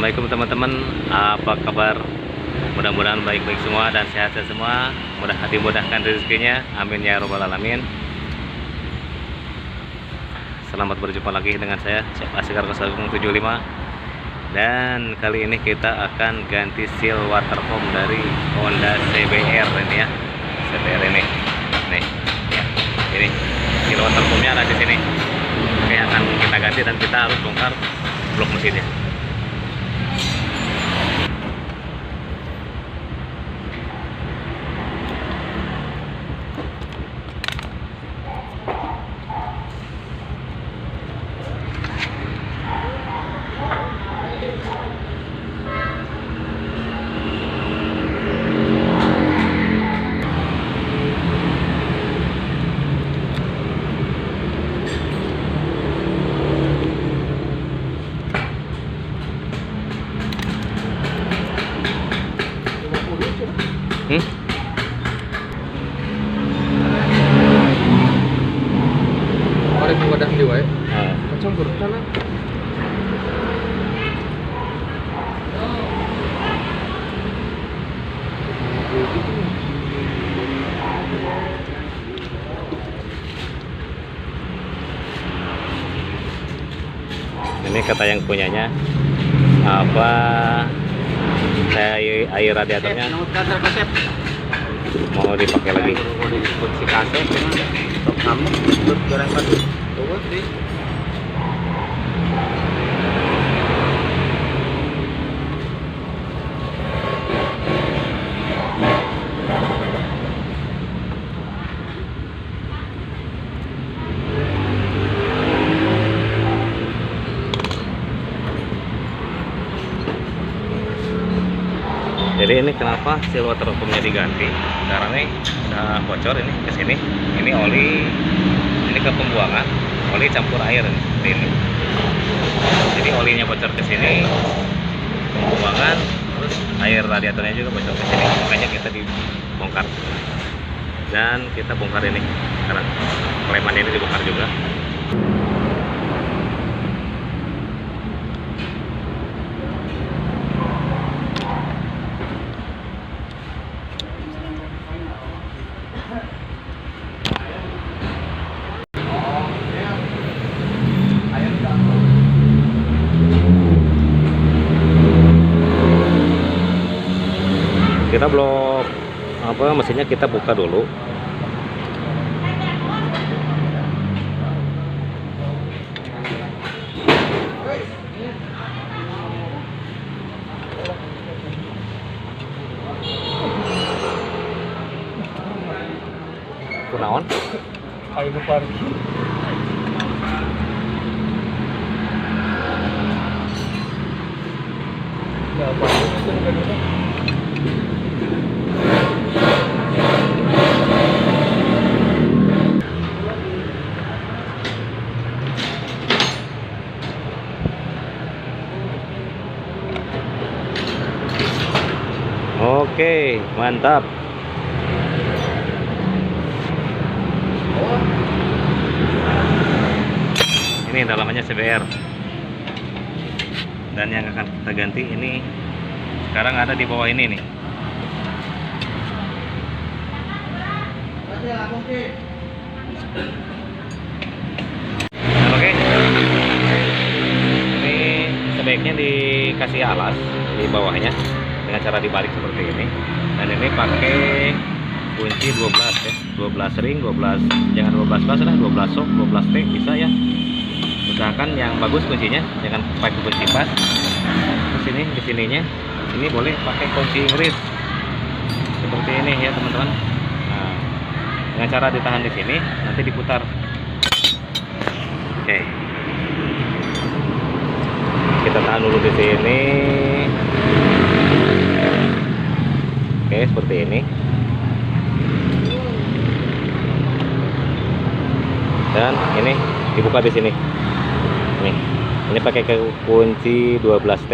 Assalamualaikum teman-teman, apa kabar? Mudah-mudahan baik-baik semua dan sehat-sehat semua. Dimudahkan rezekinya, amin ya robbal alamin. Selamat berjumpa lagi dengan saya, Chef Asikar 075. Dan kali ini kita akan ganti seal water pump dari Honda CBR ini ya. CBR ini. Nih, ya. Ini seal water pumpnya ada di sini. Oke, akan kita ganti dan kita harus bongkar blok mesinnya. Orek wadah di wae. Campur sana. Ini kata yang punyanya apa, saya air radiatornya mau dipakai lagi. Si kaset untuk kamu untuk goreng padu. Tunggu sih. Jadi ini kenapa seal water pumpnya diganti? Karena ini udah bocor ini ke sini. Ini oli, ini ke pembuangan, oli campur air ini, seperti ini. Jadi olinya bocor ke sini, pembuangan, terus air radiatornya juga bocor ke sini. Makanya kita dibongkar. Dan kita bongkar ini karena kleman ini dibongkar juga. Kita blok apa mesinnya kita buka dulu. Kunaon? Ayo pergi. Ya, apa itu bukan itu? Oke, mantap. Ini dalamannya CBR. Dan yang akan kita ganti ini sekarang ada di bawah ini nih. Oke. Ini sebaiknya dikasih alas di bawahnya dengan cara dibalik seperti ini. Dan ini pakai kunci 12 ya, 12 ring, 12, jangan 12 pas lah, 12 sok, 12 T bisa ya. Usahakan yang bagus kuncinya, jangan pakai kunci pas. Terus ini di sininya, ini boleh pakai kunci Inggris seperti ini ya teman-teman. Nah, dengan cara ditahan di sini, nanti diputar. Oke, kita tahan dulu di sini. Oke, seperti ini. Dan ini dibuka di sini. Nih, ini pakai kunci 12T.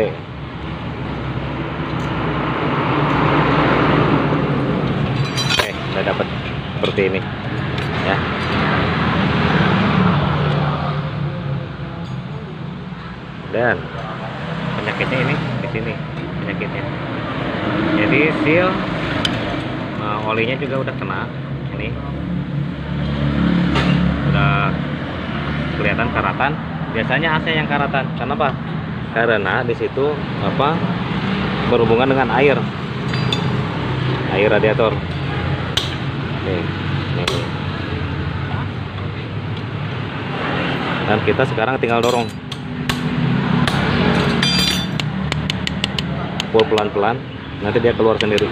Oke, udah dapat seperti ini ya. Dan penyakitnya ini di sini penyakitnya. Jadi seal olinya juga udah kena, ini udah kelihatan karatan. Biasanya AC yang karatan, kenapa? Karena di situ berhubungan dengan air radiator. Nih. Dan kita sekarang tinggal dorong full pelan-pelan, nanti dia keluar sendiri.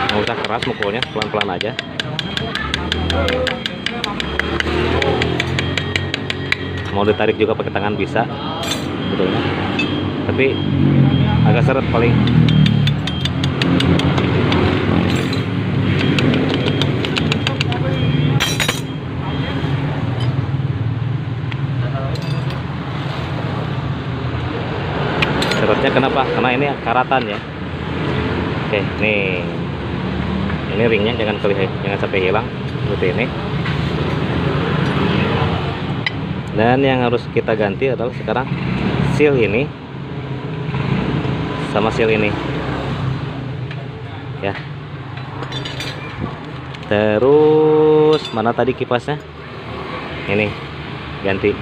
Nggak usah keras mukulnya, pelan-pelan aja. Mau ditarik juga pakai tangan bisa sebetulnya, tapi agak seret paling. Seretnya kenapa? Karena ini karatan ya. Oke, nih ini ringnya jangan sampai hilang seperti ini. Dan yang harus kita ganti adalah sekarang seal ini sama seal ini ya. Terus mana tadi kipasnya? Ini ganti.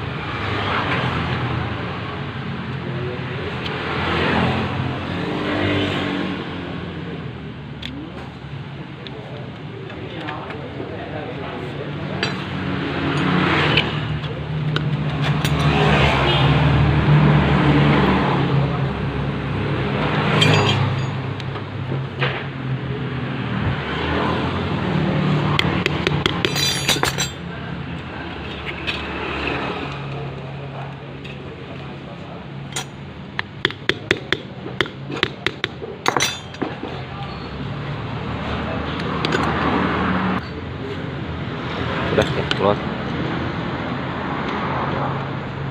Udah ya, keluar.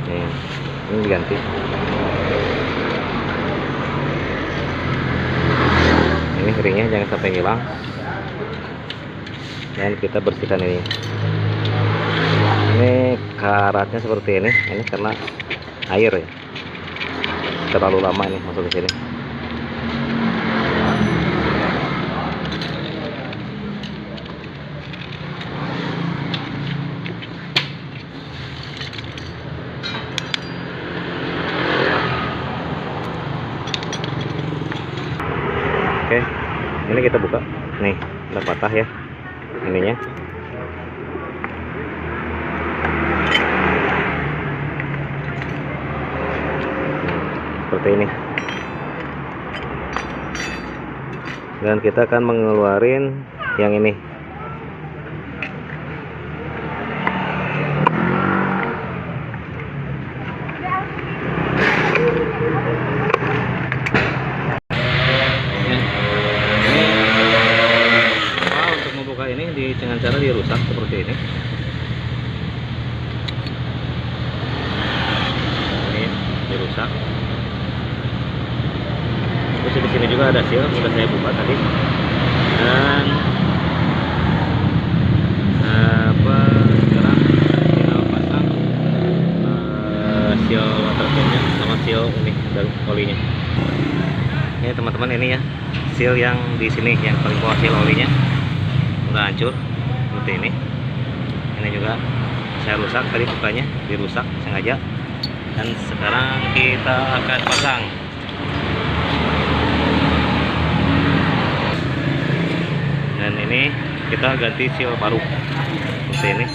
Ini diganti. Ini ringnya jangan sampai hilang. Dan kita bersihkan ini. Ini karatnya seperti ini. Ini karena air ya. Terlalu lama ini masuk ke sini. Oke, ini kita buka. Nih, udah patah ya ininya. Seperti ini. Dan kita akan mengeluarin yang ini. Dengan cara dirusak seperti ini. Ini dirusak. Terus di sini juga ada seal, sudah saya buka tadi. Dan sekarang tinggal pasang seal waterproof-nya sama seal ini dari olinya. Ini teman-teman, ini ya seal yang di sini yang paling bawah, seal olinya udah hancur seperti ini. Ini juga saya rusak tadi, bukanya dirusak sengaja. Dan sekarang kita akan pasang. Dan ini kita ganti seal baru seperti ini.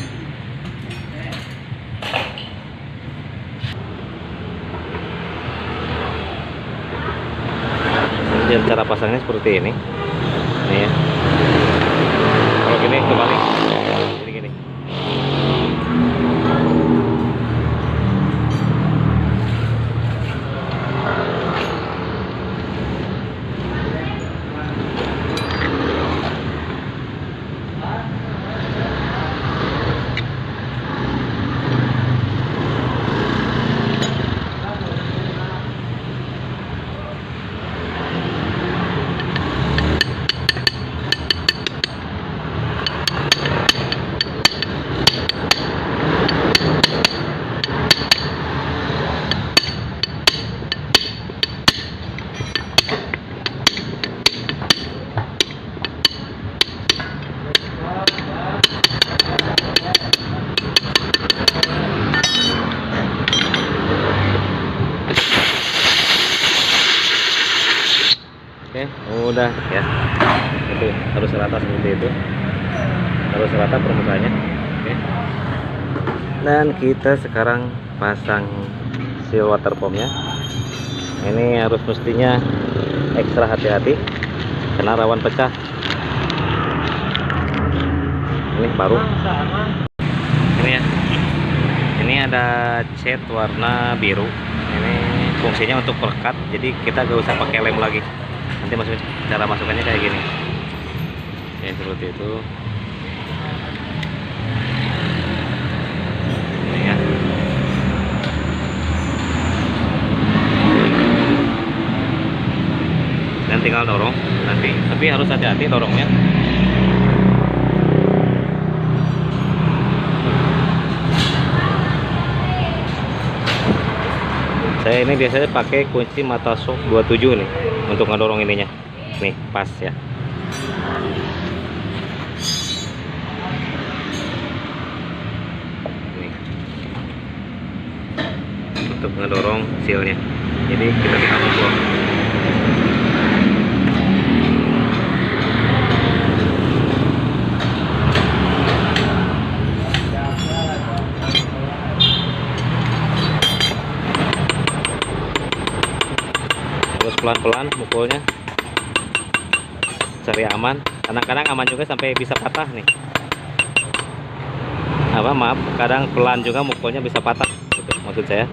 Dan cara pasangnya seperti ini. Ini ya. Kalau gini kebalik, jadi gini. Oke, udah ya. Itu harus rata seperti itu. Harus rata permukaannya. Oke. Dan kita sekarang pasang seal water pumpnya. Ini harus mestinya ekstra hati-hati karena rawan pecah. Ini baru. Ini ya. Ini ada cat warna biru. Ini fungsinya untuk perekat, jadi kita gak usah pakai lem lagi. Nanti cara masukannya kayak gini. Oke, seperti itu. Ini ya. Dan tinggal dorong nanti, tapi harus hati-hati dorongnya. Saya ini biasanya pakai kunci mata shock 27 nih untuk ngedorong ininya. Nih, pas ya. Nih. Untuk ngedorong sealnya. Jadi kita tinggal pukul. Pelan-pelan mukulnya, cari aman. Kadang-kadang aman juga sampai bisa patah nih. Maaf, kadang pelan juga mukulnya bisa patah gitu, maksud saya.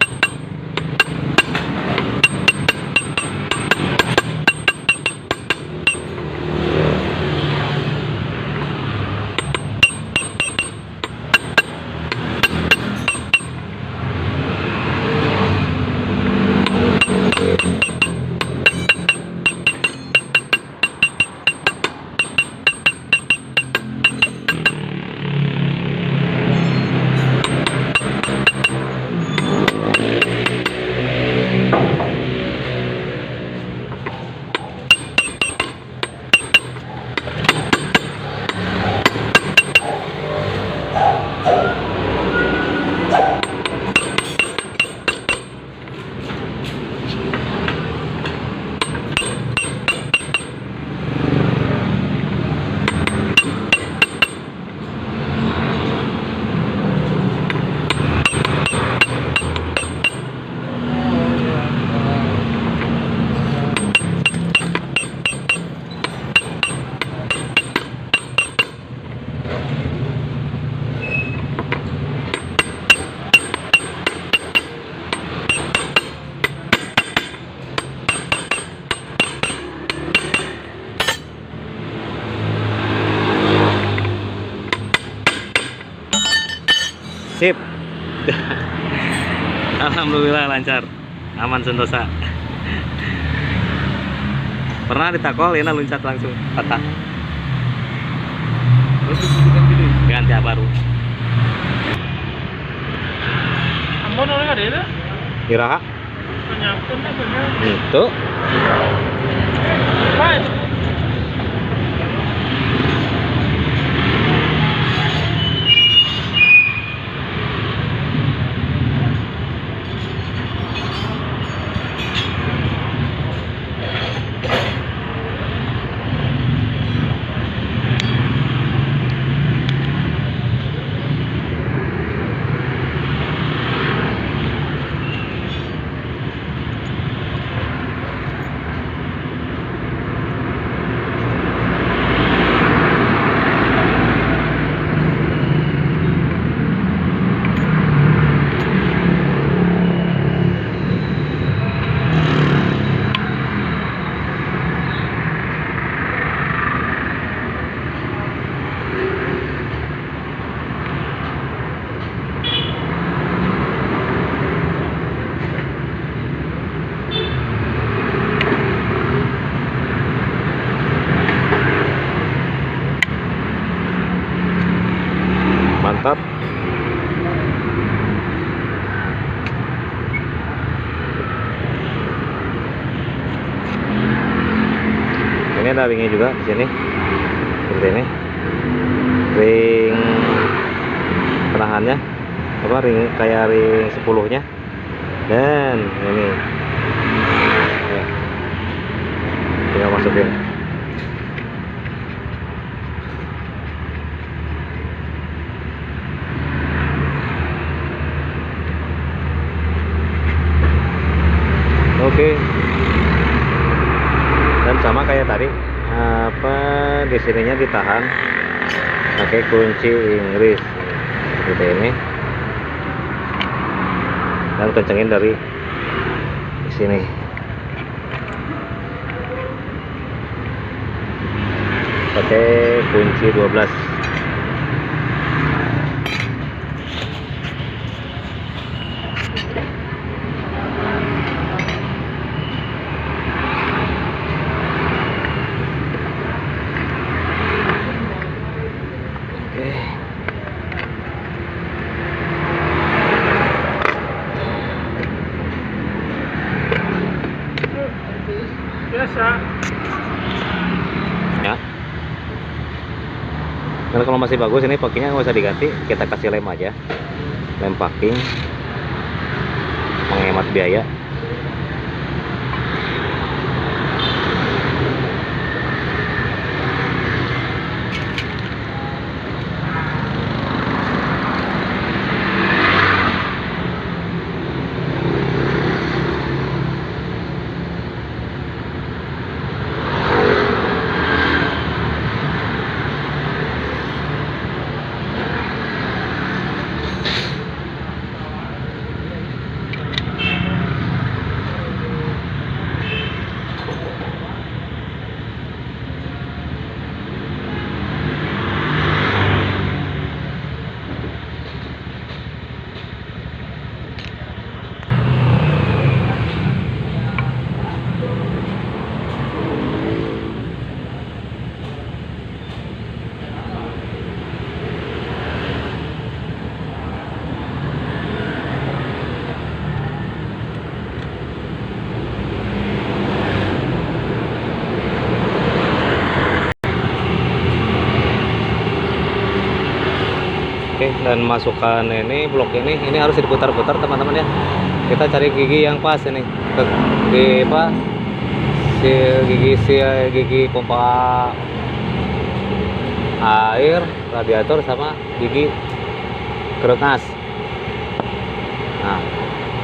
Sip. Alhamdulillah lancar, aman sentosa. Pernah ditakol ya loncat langsung patah. Ganti baru. Ambon oleh ada ya? Iraha. Penyampun kan bener. Itu. Baik. Mantap. Ini ada ringnya juga di sini. Seperti ini. Ring penahannya ring kayak ring 10-nya. Dan ini. Ya. Tinggal masukin. Oke. Dan sama kayak tadi, di sininya ditahan pakai kunci Inggris seperti ini, dan kencengin dari sini. Pakai kunci 12. Biasa. Ya. Dan kalau masih bagus ini packingnya nggak usah diganti, kita kasih lem aja, lem packing, menghemat biaya. Oke, dan masukkan ini blok ini harus diputar-putar teman-teman ya. Kita cari gigi yang pas ini. Gigi pompa air, radiator, sama gigi kerengas. Nah,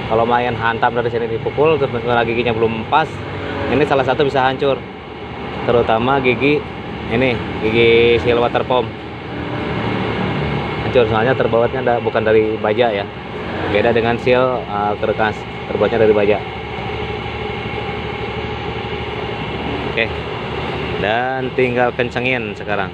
kalau main hantam dari sini dipukul terus misalnya giginya belum pas, ini salah satu bisa hancur. Terutama gigi ini, gigi seal water pump. Hancur soalnya terbuatnya bukan dari baja ya, beda dengan seal kerekas, terbuatnya dari baja. Oke, dan tinggal kencengin sekarang.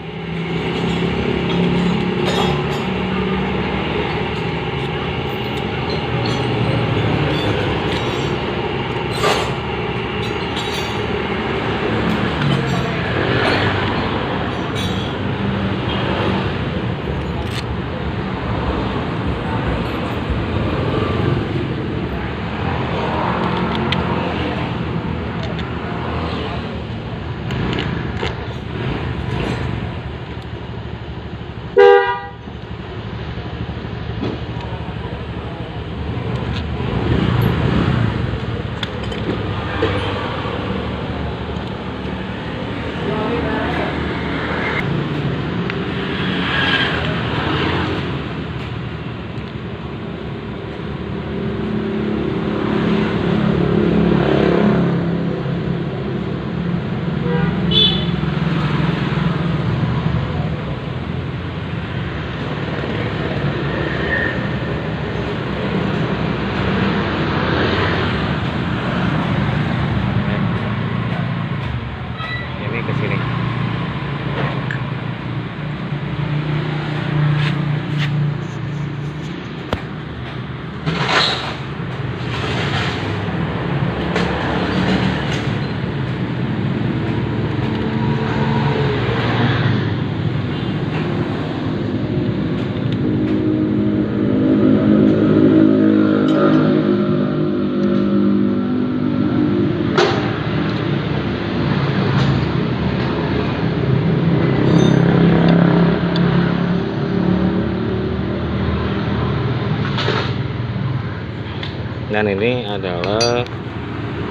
Dan ini adalah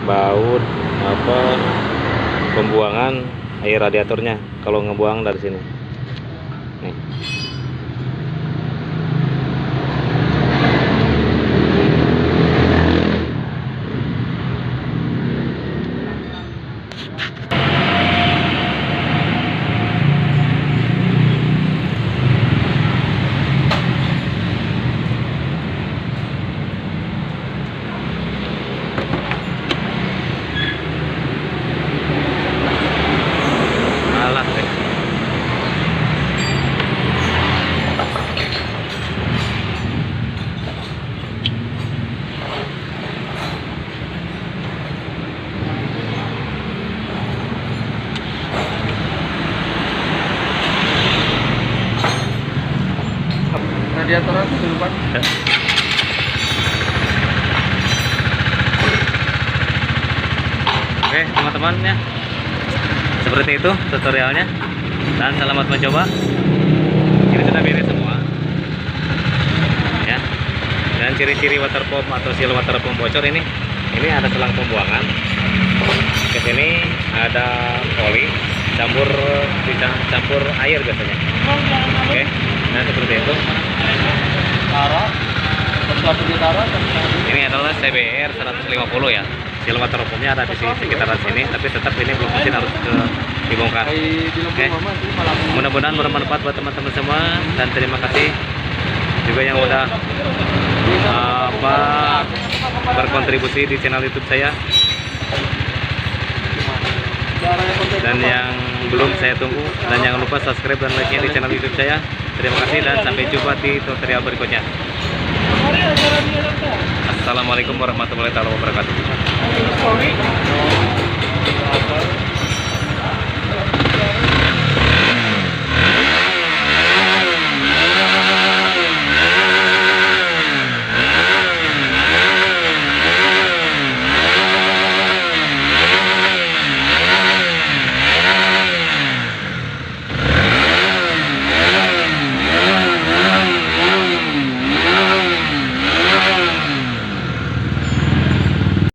baut pembuangan air radiatornya kalau ngebuang dari sini. Nih. Alah deh. Radiator itu dulu Pak. Oke teman-teman ya, seperti itu tutorialnya, dan selamat mencoba. Ini sudah beres semua ya. Dan ciri-ciri water pump atau seal water pump bocor ini ada selang pembuangan. Ke sini ada oli campur air biasanya. Oke, nah seperti itu. Ini adalah CBR 150 ya. Seal water pumpnya ada di sekitaran sini, tapi tetap ini belum mesin harus dibongkar. Oke. Mudah-mudahan bermanfaat buat teman-teman semua, dan terima kasih juga yang udah berkontribusi di channel YouTube saya. Dan yang belum saya tunggu, dan jangan lupa subscribe dan like-nya di channel YouTube saya. Terima kasih dan sampai jumpa di tutorial berikutnya. Assalamualaikum warahmatullahi wabarakatuh.